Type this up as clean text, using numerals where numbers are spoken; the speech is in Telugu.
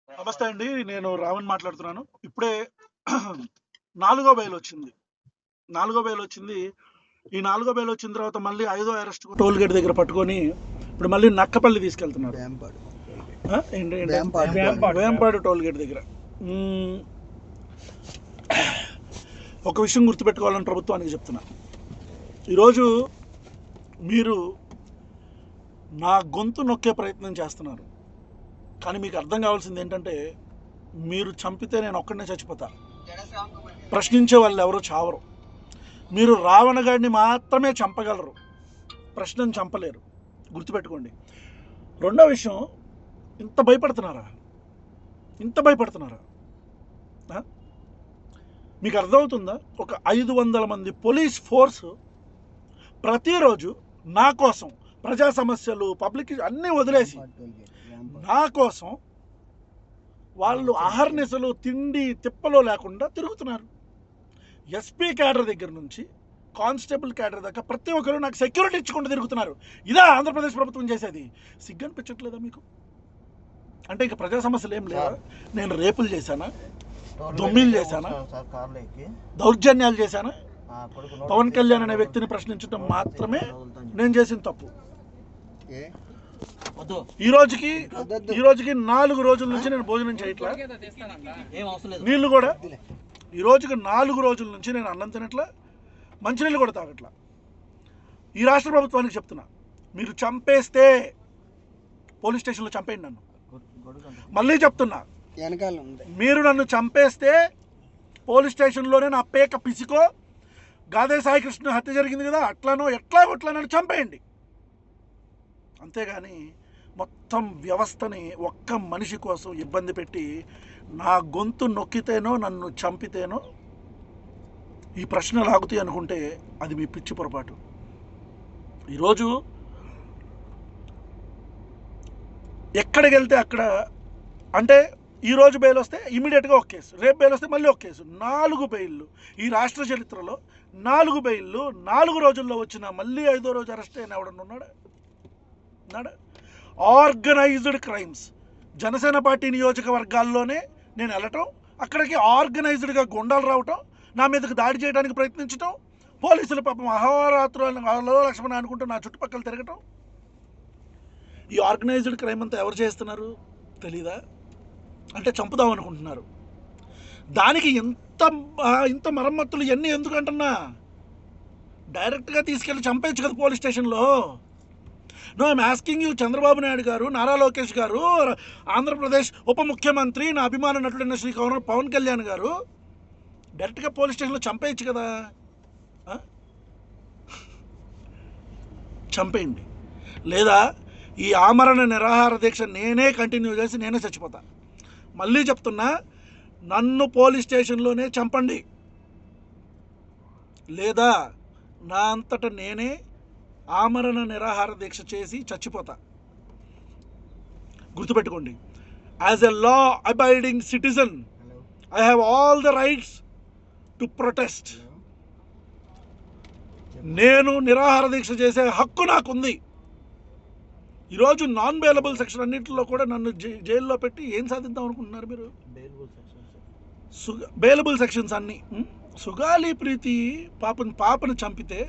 నమస్తే అండి. నేను రావణ్ మాట్లాడుతున్నాను. ఇప్పుడే నాలుగో బెయిల్ వచ్చింది. నాలుగో బెయిల్ వచ్చింది. ఈ నాలుగో బెయిల్ వచ్చిన తర్వాత మళ్ళీ ఐదో అరెస్ట్ టోల్ గేట్ దగ్గర పట్టుకొని ఇప్పుడు మళ్ళీ నక్కపల్లి తీసుకెళ్తున్నారు. వేంపాడు టోల్ గేట్ దగ్గర. ఒక విషయం గుర్తుపెట్టుకోవాలని ప్రభుత్వానికి చెప్తున్నా. ఈరోజు మీరు నా గొంతు నొక్కే ప్రయత్నం చేస్తున్నారు. కానీ మీకు అర్థం కావాల్సింది ఏంటంటే, మీరు చంపితే నేను ఒక్కడనే చచ్చిపోతా. ప్రశ్నించే వాళ్ళు ఎవరో చావరు. మీరు రావణ గాడిని మాత్రమే చంపగలరు, ప్రశ్నను చంపలేరు. గుర్తుపెట్టుకోండి. రెండో విషయం, ఇంత భయపడుతున్నారా? మీకు అర్థమవుతుందా? ఒక 500 మంది పోలీస్ ఫోర్స్ ప్రతిరోజు నా కోసం ప్రజా సమస్యలు పబ్లిక్ అన్నీ వదిలేసి నా కోసం వాళ్ళు అహర్నిశలు తిండి తిప్పలో లేకుండా తిరుగుతున్నారు. ఎస్పీ క్యాడర్ దగ్గర నుంచి కానిస్టేబుల్ క్యాడర్ దాకా ప్రతి ఒక్కరు నాకు సెక్యూరిటీ ఇచ్చుకుంటూ తిరుగుతున్నారు. ఇదా ఆంధ్రప్రదేశ్ ప్రభుత్వం చేసేది? సిగ్గనిపించట్లేదా మీకు? అంటే ఇక ప్రజా సమస్యలు ఏం లేవా? నేను రేపులు చేశానా? దొమ్మిలు చేశానా? దౌర్జన్యాలు చేశానా? పవన్ కళ్యాణ్ అనే వ్యక్తిని ప్రశ్నించడం మాత్రమే నేను చేసిన తప్పు. ఈ రోజుకి 4 రోజుల నుంచి నేను భోజనం చేయట్లా, నీళ్లు కూడా ఈ రోజుకి 4 రోజుల నుంచి నేను అన్నం తినట్లా, మంచినీళ్ళు కూడా తాగట్లా. ఈ రాష్ట్ర ప్రభుత్వానికి చెప్తున్నా, మీరు చంపేస్తే పోలీస్ స్టేషన్లో చంపేయండి నన్ను. మళ్ళీ చెప్తున్నా, మీరు నన్ను చంపేస్తే పోలీస్ స్టేషన్లోనే నా పేక పిసికో, గాదే సాయికృష్ణ హత్య జరిగింది కదా అట్లానో ఎట్లా నన్ను చంపేయండి. అంతేగాని మొత్తం వ్యవస్థని ఒక్క మనిషి కోసం ఇబ్బంది పెట్టి నా గొంతు నొక్కితేనో నన్ను చంపితేనో ఈ ప్రశ్నలు ఆగుతాయి అనుకుంటే అది మీ పిచ్చి పొరపాటు. ఈరోజు ఎక్కడికి వెళ్తే అక్కడ, అంటే ఈరోజు బెయిల్ వస్తే ఇమీడియట్గా ఒక కేసు, రేపు బెయిల్ వస్తే మళ్ళీ ఒక కేసు. 4 బెయిల్లు ఈ రాష్ట్ర చరిత్రలో, 4 బెయిల్లు 4 రోజుల్లో వచ్చిన మళ్ళీ 5వ రోజు అరెస్ట్ అయిన ఎవడన్నా ఉన్నాడా? Organised crimes. జనసేన పార్టీ నియోజకవర్గాల్లోనే నేను వెళ్ళటం, అక్కడికి ఆర్గనైజ్డ్గా గుండాలు రావటం, నా మీదకి దాడి చేయడానికి ప్రయత్నించటం, పోలీసులు పాపం అహోరాత్రులు లక్ష్మణ అనుకుంటూ నా చుట్టుపక్కల తిరగటం. ఈ ఆర్గనైజ్డ్ క్రైమ్ అంతా ఎవరు చేస్తున్నారు తెలీదా? అంటే చంపుదాం అనుకుంటున్నారు. దానికి ఇంత మరమ్మతులు ఇవన్నీ ఎందుకంటున్నా? డైరెక్ట్గా తీసుకెళ్ళి చంపేయచ్చు కదా పోలీస్ స్టేషన్లో. No, I'm asking you, Chandrababu Naidu గారు, నారా లోకేష్ గారు, ఆంధ్రప్రదేశ్ ఉప ముఖ్యమంత్రి, నా అభిమాన నటుడైన శ్రీ పవన్ కళ్యాణ్ గారు, డైరెక్ట్గా పోలీస్ స్టేషన్లో చంపేయచ్చు కదా. చంపేయండి. లేదా ఈ ఆమరణ నిరాహార దీక్ష నేనే కంటిన్యూ చేసి నేనే చచ్చిపోతా. మళ్ళీ చెప్తున్నా, నన్ను పోలీస్ స్టేషన్లోనే చంపండి, లేదా నా అంతటా నేనే ఆమరణ నిరాహార దీక్ష చేసి చచ్చిపోతా. గుర్తుపెట్టుకోండి, as a law abiding citizen I have all the rights to protest. నేను నిరాహార దీక్ష చేసే హక్కు నాకుంది. ఈరోజు నాన్ బెయిలబుల్ సెక్షన్ అన్నింటిలో కూడా నన్ను జైల్లో పెట్టి ఏం సాధిద్దాం అనుకుంటున్నారు మీరు? బెయిలబుల్ సెక్షన్స్ అన్నీ. సుగాలి ప్రీతి పాపను చంపితే